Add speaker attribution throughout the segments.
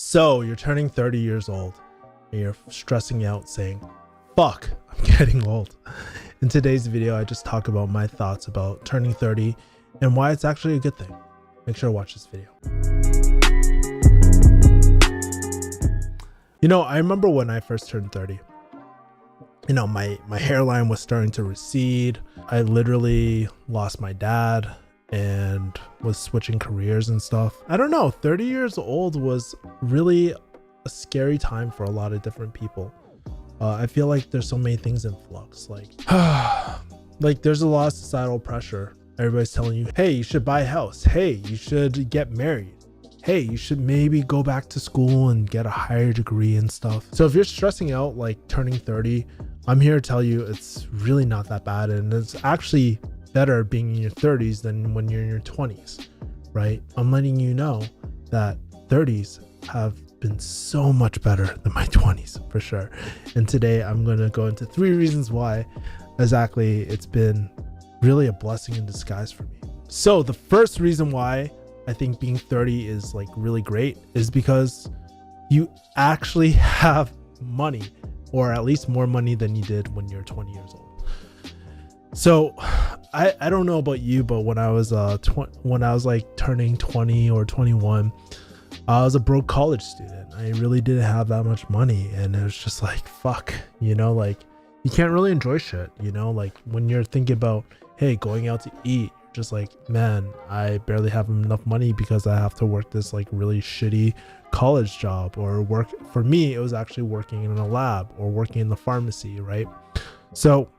Speaker 1: So you're turning 30 years old and you're stressing out saying, fuck, I'm getting old. In today's video, I just talk about my thoughts about turning 30 and why it's actually a good thing. Make sure to watch this video. You know, I remember when I first turned 30, you know, my hairline was starting to recede. I literally lost my dad and was switching careers and stuff. I don't know, 30 years old was really a scary time for a lot of different people. I feel like there's so many things in flux, like there's a lot of societal pressure. Everybody's telling you, hey, you should buy a house. Hey, you should get married. Hey, you should maybe go back to school and get a higher degree and stuff. So if you're stressing out like turning 30, I'm here to tell you it's really not that bad, and it's actually better being in your 30s than when you're in your 20s, right? I'm letting you know that 30s have been so much better than my 20s for sure. And today I'm going to go into 3 reasons why exactly it's been really a blessing in disguise for me. So the first reason why I think being 30 is like really great is because you actually have money, or at least more money than you did when you're 20 years old. So I don't know about you, but when I was like turning 20 or 21, I was a broke college student. I really didn't have that much money, and it was just like, fuck, you know, like you can't really enjoy shit, you know, like when you're thinking about, hey, going out to eat, you're just like, man, I barely have enough money because I have to work this like really shitty college job, or work. For me, it was actually working in a lab or working in the pharmacy, right? So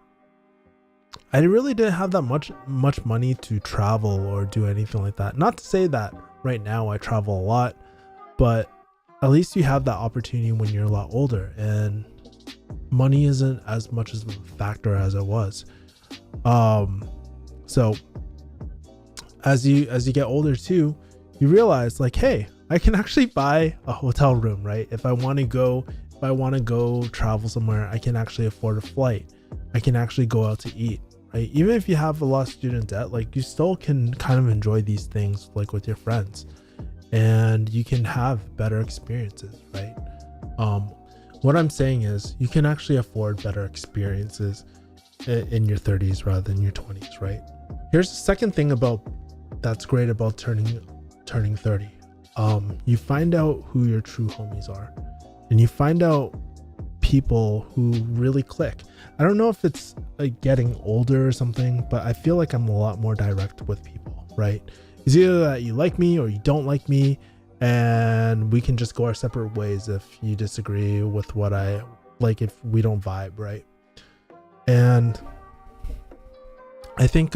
Speaker 1: I really didn't have that much money to travel or do anything like that. Not to say that right now I travel a lot, but at least you have that opportunity when you're a lot older, and money isn't as much of a factor as it was. So as you get older too, you realize like, hey, I can actually buy a hotel room, right? If I want to go travel somewhere, I can actually afford a flight. I can actually go out to eat, right? Even if you have a lot of student debt, like you still can kind of enjoy these things like with your friends, and you can have better experiences, right? What I'm saying is you can actually afford better experiences in your 30s rather than your 20s, right? Here's the second thing that's great about turning 30. You find out who your true homies are, and you find out people who really click. I don't know if it's like getting older or something, but I feel like I'm a lot more direct with people, right? It's either that you like me or you don't like me, and we can just go our separate ways if you disagree with what I like, if we don't vibe, right? And I think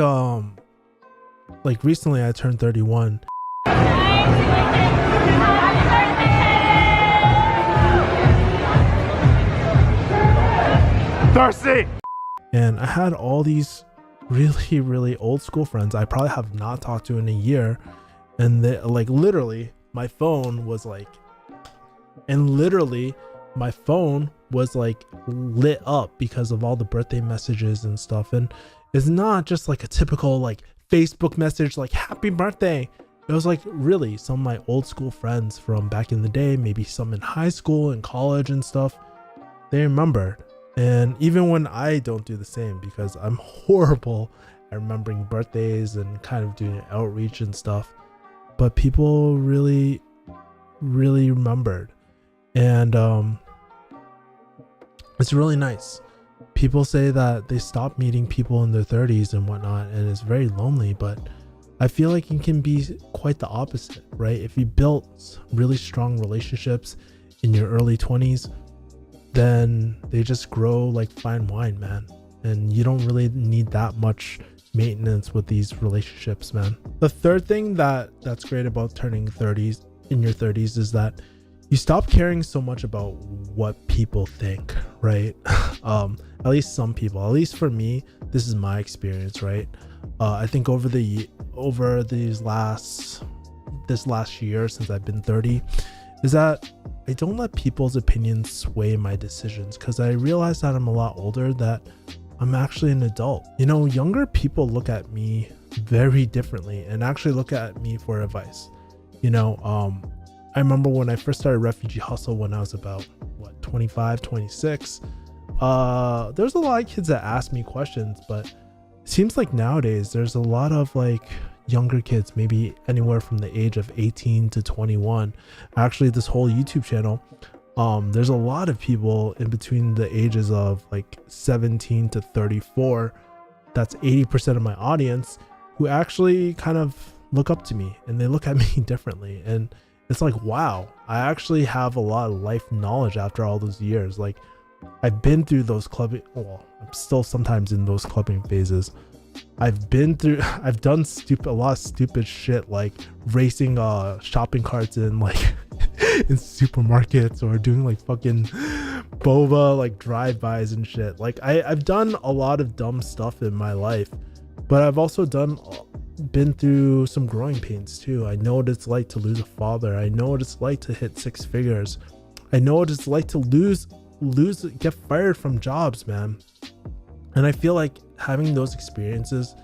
Speaker 1: like recently I turned 31. Thirsty! And I had all these really, really old school friends I probably have not talked to in a year, and they, like literally my phone was like lit up because of all the birthday messages and stuff. And it's not just like a typical like Facebook message like happy birthday. It was like really some of my old school friends from back in the day, maybe some in high school and college and stuff. They remembered. And even when I don't do the same, because I'm horrible at remembering birthdays and kind of doing outreach and stuff, but people really, really remembered. And it's really nice. People say that they stop meeting people in their 30s and whatnot, and it's very lonely, but I feel like it can be quite the opposite, right? If you built really strong relationships in your early 20s, then they just grow like fine wine, man. And you don't really need that much maintenance with these relationships, man. The third thing that's great about turning 30s in your 30s is that you stop caring so much about what people think, right? At least some people, at least for me, this is my experience, right? I think over this last year since I've been 30 is that I don't let people's opinions sway my decisions, because I realize that I'm a lot older, that I'm actually an adult. You know, younger people look at me very differently and actually look at me for advice. You know, I remember when I first started Refugee Hustle when I was about 25, 26. There's a lot of kids that ask me questions, but it seems like nowadays there's a lot of like younger kids, maybe anywhere from the age of 18 to 21. Actually, this whole YouTube channel, there's a lot of people in between the ages of like 17 to 34. That's 80% of my audience who actually kind of look up to me, and they look at me differently. And it's like, wow, I actually have a lot of life knowledge after all those years. Like, I've been through those clubbing, well, I'm still sometimes in those clubbing phases. I've done a lot of stupid shit, like racing shopping carts in like in supermarkets, or doing like fucking boba like drive-bys and shit. Like I've done a lot of dumb stuff in my life, but I've also been through some growing pains too. I know what it's like to lose a father. I know what it's like to hit 6 figures. I know what it's like to get fired from jobs, man. And I feel like having those experiences,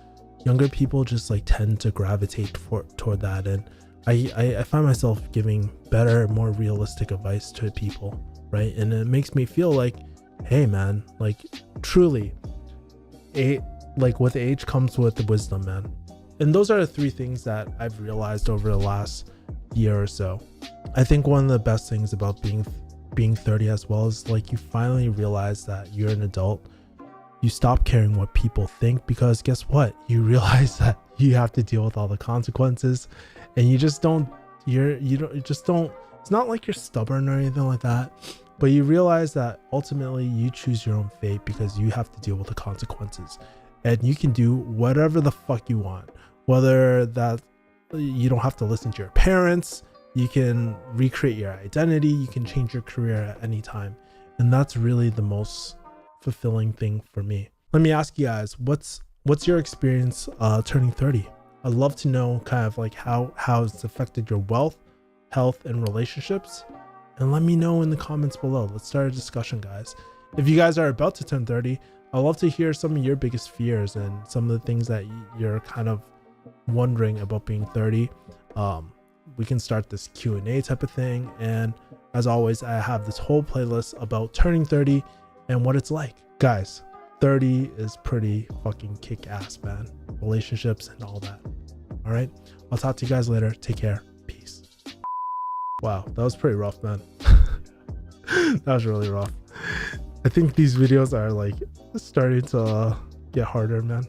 Speaker 1: younger people just like tend to gravitate toward that. And I find myself giving better, more realistic advice to people, right? And it makes me feel like, hey man, like truly, like with age comes with the wisdom, man. And those are the 3 things that I've realized over the last year or so. I think one of the best things about being 30 as well is like you finally realize that you're an adult. You stop caring what people think, because guess what? You realize that you have to deal with all the consequences, and you just don't, it's not like you're stubborn or anything like that, but you realize that ultimately you choose your own fate because you have to deal with the consequences, and you can do whatever the fuck you want, whether that you don't have to listen to your parents, you can recreate your identity, you can change your career at any time. And that's really the most fulfilling thing for me. Let me ask you guys, what's your experience turning 30? I'd love to know kind of like how it's affected your wealth, health, and relationships. And let me know in the comments below. Let's start a discussion, guys. If you guys are about to turn 30, I'd love to hear some of your biggest fears and some of the things that you're kind of wondering about being 30. We can start this Q&A type of thing. And as always, I have this whole playlist about turning 30 and what it's like. Guys, 30 is pretty fucking kick-ass, man. Relationships and all that. All right, I'll talk to you guys later. Take care. Peace. Wow, that was pretty rough, man. That was really rough. I think these videos are like starting to get harder, man.